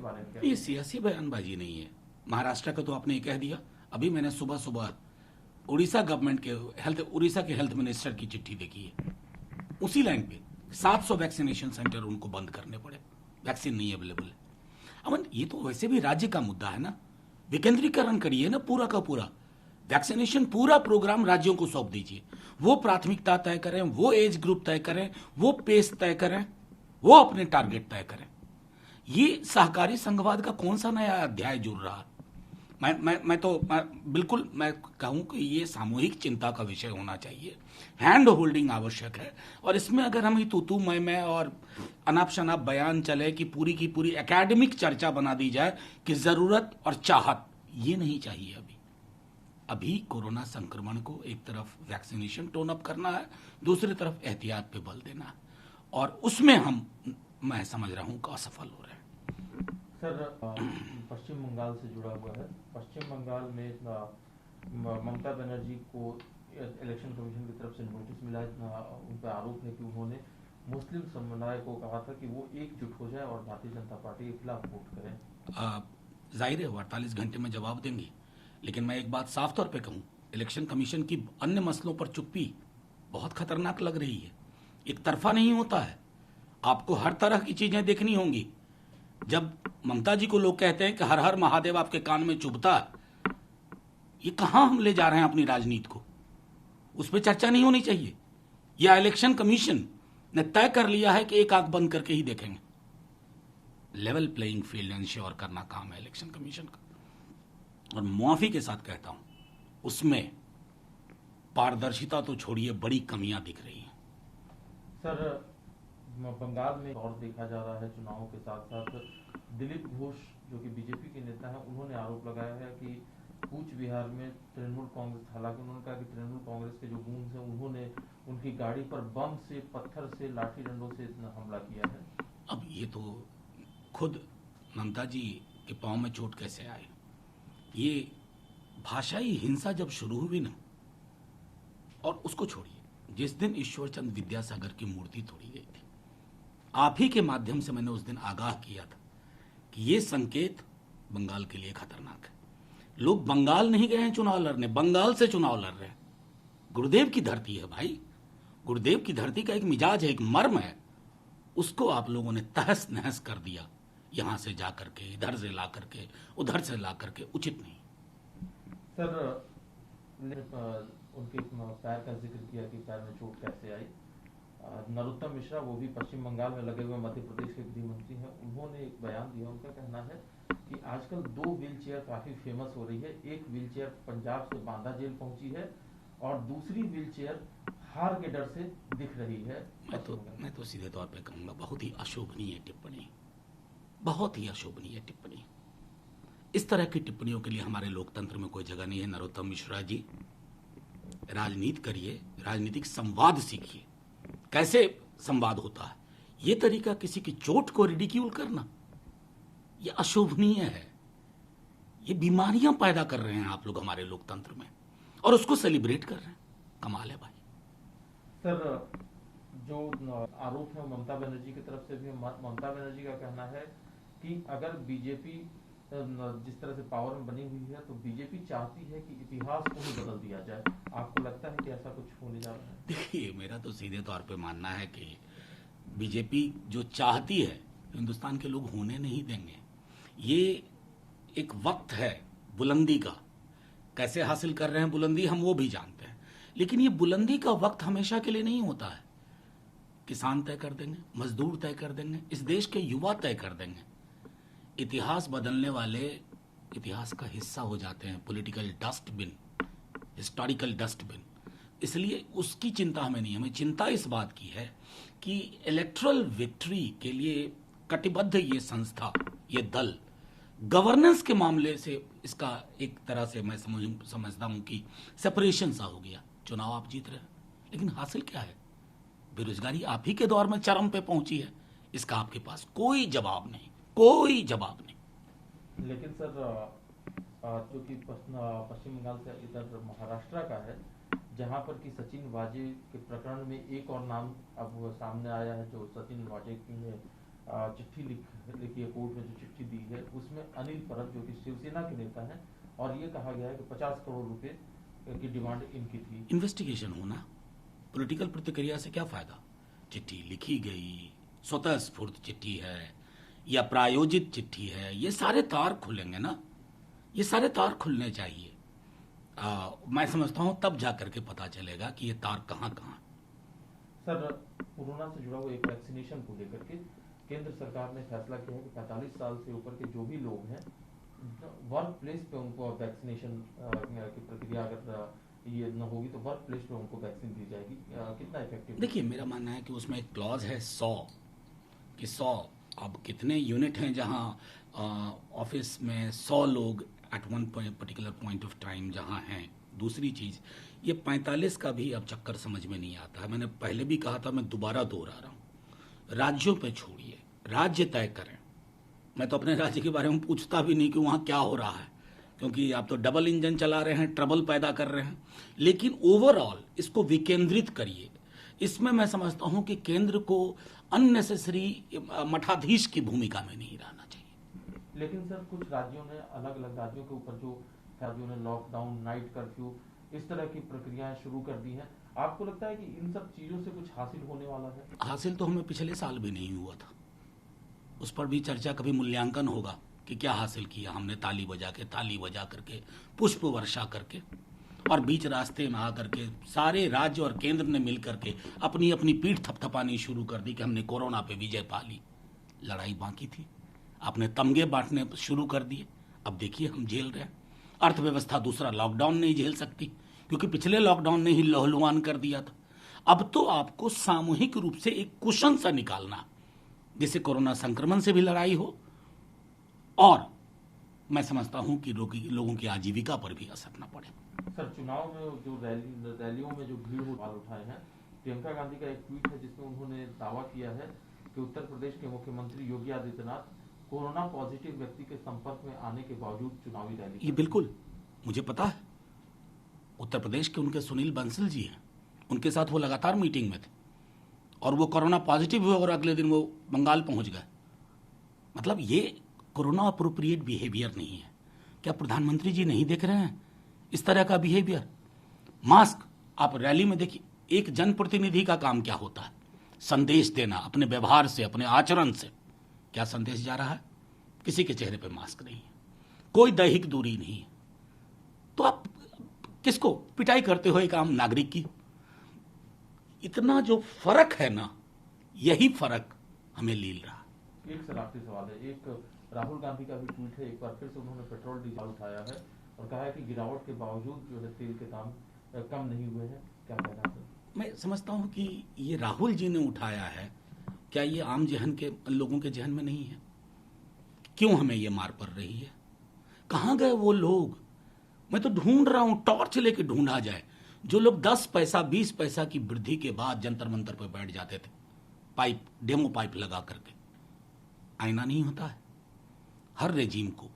बारे में क्या? ये सियासी बयानबाजी नहीं है। महाराष्ट्र का तो आपने कह दिया। अभी मैंने सुबह सुबह उड़ीसा गवर्नमेंट के उड़ीसा के हेल्थ मिनिस्टर की चिट्ठी देखी है। उसी लाइन पे 700 वैक्सीनेशन सेंटर उनको बंद करने पड़े, वैक्सीन नहीं अवेलेबल है। अमन, ये तो वैसे भी राज्य का मुद्दा है ना। विकेंद्रीकरण करिए ना पूरा का पूरा। वैक्सीनेशन पूरा प्रोग्राम राज्यों को सौंप दीजिए। वो प्राथमिकता तय करें, वो एज ग्रुप तय करें, वो पेस तय करें, वो अपने टारगेट तय करें। ये सहकारी संघवाद का कौन सा नया अध्याय जुड़ रहा? बिल्कुल मैं कहूं कि ये सामूहिक चिंता का विषय होना चाहिए। हैंड होल्डिंग आवश्यक है। और इसमें अगर हम ही तू मैं और अनाप शनाप बयान चले कि पूरी की पूरी एकेडमिक चर्चा बना दी जाए कि जरूरत और चाहत, ये नहीं चाहिए। अभी कोरोना संक्रमण को एक तरफ वैक्सीनेशन टोन अप करना है, दूसरी तरफ एहतियात पे बल देना है, और उसमें मैं समझ रहा हूं कि असफल हो रहे हैं। सर, पश्चिम बंगाल से जुड़ा हुआ है। पश्चिम बंगाल में ममता बनर्जी को इलेक्शन कमीशन की तरफ से नोटिस मिला है। उन पर आरोप है कि उन्होंने मुस्लिम समुदाय को कहा था कि वो एकजुट हो जाए और भारतीय जनता पार्टी के खिलाफ वोट करें। जाहिर है 48 घंटे में जवाब देंगी, लेकिन मैं एक बात साफ तौर पे कहूं, इलेक्शन कमीशन की अन्य मसलों पर चुप्पी बहुत खतरनाक लग रही है। एक तरफा नहीं होता है, आपको हर तरह की चीजें देखनी होंगी। जब ममता जी को लोग कहते हैं कि हर हर महादेव आपके कान में चुभता, ये कहां हम ले जा रहे हैं अपनी राजनीति को? उस पर चर्चा नहीं होनी चाहिए। यह इलेक्शन कमीशन ने तय कर लिया है कि एक आंख बंद करके ही देखेंगे। लेवल प्लेइंग फील्ड इंश्योर करना काम है इलेक्शन कमीशन का। और मुआफी के साथ कहता हूं, उसमें पारदर्शिता तो छोड़िए, बड़ी कमियां दिख रही हैं। सर, बंगाल में और देखा जा रहा है चुनावों के साथ साथ दिलीप घोष जो कि बीजेपी के नेता हैं, उन्होंने आरोप लगाया है कि कूच बिहार में तृणमूल कांग्रेस, हालांकि उन्होंने कहा कि तृणमूल कांग्रेस के जो गूंज हैं उन्होंने उनकी गाड़ी पर बम से, पत्थर से, लाठी डंडों से हमला किया है। अब ये तो खुद ममता जी के पांव में चोट कैसे आए? ये भाषाई हिंसा जब शुरू हुई ना, और उसको छोड़िए, जिस दिन ईश्वर चंद्र विद्यासागर की मूर्ति तोड़ी गई थी, आप ही के माध्यम से मैंने उस दिन आगाह किया था कि ये संकेत बंगाल के लिए खतरनाक है। लोग बंगाल नहीं गए हैं चुनाव लड़ने, बंगाल से चुनाव लड़ रहे हैं। गुरुदेव की धरती है भाई, गुरुदेव की धरती का एक मिजाज है, एक मर्म है। उसको आप लोगों ने तहस नहस कर दिया, यहां से जा करके, इधर से ला करके, उधर से ला करके। उचित नहीं। सर, उनके पैर का जिक्र किया कि पैर में चोट कैसे आई। नरोत्तम मिश्रा, वो भी पश्चिम बंगाल में लगे हुए मध्य प्रदेश के गृह मंत्री हैं, उन्होंने एक बयान दिया। उनका कहना है कि आजकल 2 व्हील चेयर काफी फेमस हो रही है। एक व्हील चेयर पंजाब से बांदा जेल पहुंची है और दूसरी व्हील चेयर हार के डर से दिख रही है। मैं तो सीधे तौर पे कहूंगा, बहुत ही अशोभनीय टिप्पणी, बहुत ही अशोभनीय टिप्पणी। इस तरह की टिप्पणियों के लिए हमारे लोकतंत्र में कोई जगह नहीं है। नरोत्तम मिश्रा जी, राजनीति करिए, राजनीतिक संवाद सीखिए, कैसे संवाद होता है। यह तरीका किसी की चोट को रिडिक्यूल करना, यह अशोभनीय है। ये बीमारियां पैदा कर रहे हैं आप लोग हमारे लोकतंत्र में, और उसको सेलिब्रेट कर रहे हैं। कमाल है भाई। सर, जो आरोप है ममता बनर्जी की तरफ से भी, ममता बनर्जी का कहना है कि अगर बीजेपी जिस तरह से पावर में बनी हुई है तो बीजेपी चाहती है कि इतिहास को ही बदल दिया जाए। आपको लगता है कि ऐसा कुछ होने जा रहा है? देखिए, मेरा तो सीधे तौर पे मानना है कि बीजेपी जो चाहती है हिंदुस्तान के लोग होने नहीं देंगे। ये एक वक्त है बुलंदी का, कैसे हासिल कर रहे हैं बुलंदी हम वो भी जानते हैं, लेकिन ये बुलंदी का वक्त हमेशा के लिए नहीं होता है। किसान तय कर देंगे, मजदूर तय कर देंगे, इस देश के युवा तय कर देंगे। इतिहास बदलने वाले इतिहास का हिस्सा हो जाते हैं, पॉलिटिकल डस्टबिन, हिस्टोरिकल डस्टबिन। इसलिए उसकी चिंता हमें नहीं, हमें चिंता इस बात की है कि इलेक्टोरल विक्ट्री के लिए कटिबद्ध ये संस्था, ये दल, गवर्नेंस के मामले से इसका एक तरह से मैं समझता हूं कि सेपरेशन सा हो गया। चुनाव आप जीत रहे हैं, लेकिन हासिल क्या है? बेरोजगारी आप ही के दौर में चरम पे पहुंची है, इसका आपके पास कोई जवाब नहीं, कोई जवाब नहीं। लेकिन सर, जो कि पश्चिम बंगाल से इधर महाराष्ट्र का है, जहां पर कि सचिन वाजे के प्रकरण में एक और नाम अब सामने आया है, जो सचिन वाजे ने चिट्ठी लिखी है, कोर्ट में जो चिट्ठी दी है उसमें अनिल परब जो कि शिवसेना के नेता हैं, और ये कहा गया है कि 50 करोड़ रुपए की डिमांड इनकी थी। इन्वेस्टिगेशन होना, पॉलिटिकल प्रतिक्रिया से क्या फायदा? चिट्ठी लिखी गई, स्वतः स्फूर्त चिट्ठी है या प्रायोजित चिट्ठी है, ये सारे तार खुलेंगे ना, ये सारे तार खुलने चाहिए। मैं समझता हूं तब जाकर के पता चलेगा कि ये तार कहां कहां। सर, कोरोना से जुड़ा हुआ एक वैक्सीनेशन को लेकर के केंद्र सरकार ने फैसला किया है कि 45 साल से ऊपर के जो भी लोग हैं, वर्क प्लेस पे उनको वैक्सीनेशन की प्रक्रिया अगर ये न होगी तो वर्क प्लेस पे उनको वैक्सीन दी जाएगी। कितना इफेक्टिव? देखिए, मेरा मानना है कि उसमें एक क्लॉज है 100 कि 100, अब कितने यूनिट हैं जहां ऑफिस में 100 लोग at one particular point of time जहां हैं। दूसरी चीज, ये 45 का भी अब चक्कर समझ में नहीं आता है। मैंने पहले भी कहा था, मैं दोबारा दोहरा रहा हूं, राज्यों पे छोड़िए, राज्य तय करें। मैं तो अपने राज्य के बारे में पूछता भी नहीं कि वहां क्या हो रहा है, क्योंकि आप तो डबल इंजन चला रहे हैं, ट्रबल पैदा कर रहे हैं। लेकिन ओवरऑल इसको विकेंद्रित करिए। इसमें मैं समझता हूं कि केंद्र को अननेसेसरी मठाधीश की भूमिका में नहीं रहना चाहिए। लेकिन सर, कुछ राज्यों ने, अलग अलग राज्यों के ऊपर जो राज्यों ने लॉकडाउन, नाइट कर्फ्यू, इस तरह की प्रक्रियाएं शुरू कर दी हैं। आपको लगता है कि इन सब चीजों से कुछ हासिल होने वाला है? हासिल तो हमें पिछले साल भी नहीं हुआ था, उस पर भी चर्चा, कभी मूल्यांकन होगा कि क्या हासिल किया हमने। ताली बजा करके, पुष्प वर्षा करके, और बीच रास्ते में आकर के सारे राज्य और केंद्र ने मिलकर के अपनी अपनी पीठ थपथपानी शुरू कर दी कि हमने कोरोना पे विजय पा ली। लड़ाई बाकी थी, आपने तमगे बांटने शुरू कर दिए। अब देखिए हम झेल रहे हैं। अर्थव्यवस्था दूसरा लॉकडाउन नहीं झेल सकती, क्योंकि पिछले लॉकडाउन ने ही लहलुहान कर दिया था। अब तो आपको सामूहिक रूप से एक कुशन सा निकालना, जिससे कोरोना संक्रमण से भी लड़ाई हो, और मैं समझता हूं कि लोगों की आजीविका पर भी असर न पड़े। सर, चुनाव में जो रैलियों में जो भीड़ सवाल उठाए हैं, प्रियंका गांधी का एक ट्वीट है जिसमें उन्होंने दावा किया है कि उत्तर प्रदेश के मुख्यमंत्री योगी आदित्यनाथ कोरोना पॉजिटिव व्यक्ति के संपर्क में आने के बावजूद चुनावी रैली। ये बिल्कुल मुझे पता है। उत्तर प्रदेश के उनके सुनील बंसल जी हैं, उनके साथ वो लगातार मीटिंग में थे, और वो कोरोना पॉजिटिव हुए और अगले दिन वो बंगाल पहुंच गए। मतलब ये कोरोना अप्रोप्रिएट बिहेवियर नहीं है। क्या प्रधानमंत्री जी नहीं देख रहे हैं इस तरह का बिहेवियर? मास्क, आप रैली में देखिए, एक जनप्रतिनिधि का काम क्या होता है? संदेश देना, अपने व्यवहार से, अपने आचरण से। क्या संदेश जा रहा है? किसी के चेहरे पे मास्क नहीं है, कोई दैहिक दूरी नहीं है, तो आप किसको पिटाई करते हो एक आम नागरिक की? इतना जो फर्क है ना, यही फर्क हमें लील रहा। एक सर आखिरी सवाल है, एक राहुल गांधी का भी ट्वीट है, एक बार फिर से उन्होंने पेट्रोल डीजल उठाया है और कहा है कि गिरावट के बावजूद जो है तेल के दाम कम नहीं हुए हैं। क्या कहना है? मैं समझता हूं कि ये राहुल जी ने उठाया है, क्या ये आम जहन के लोगों के जहन में नहीं है? क्यों हमें ये मार पड़ रही है? कहां गए वो लोग? मैं तो ढूंढ रहा हूं, टॉर्च लेके ढूंढा जाए। जो लोग 10 पैसा 20 पैसा की वृद्धि के बाद जंतर मंतर पर बैठ जाते थे, पाइप, डेमो पाइप लगा करके। आईना नहीं होता है। हर रेजीम को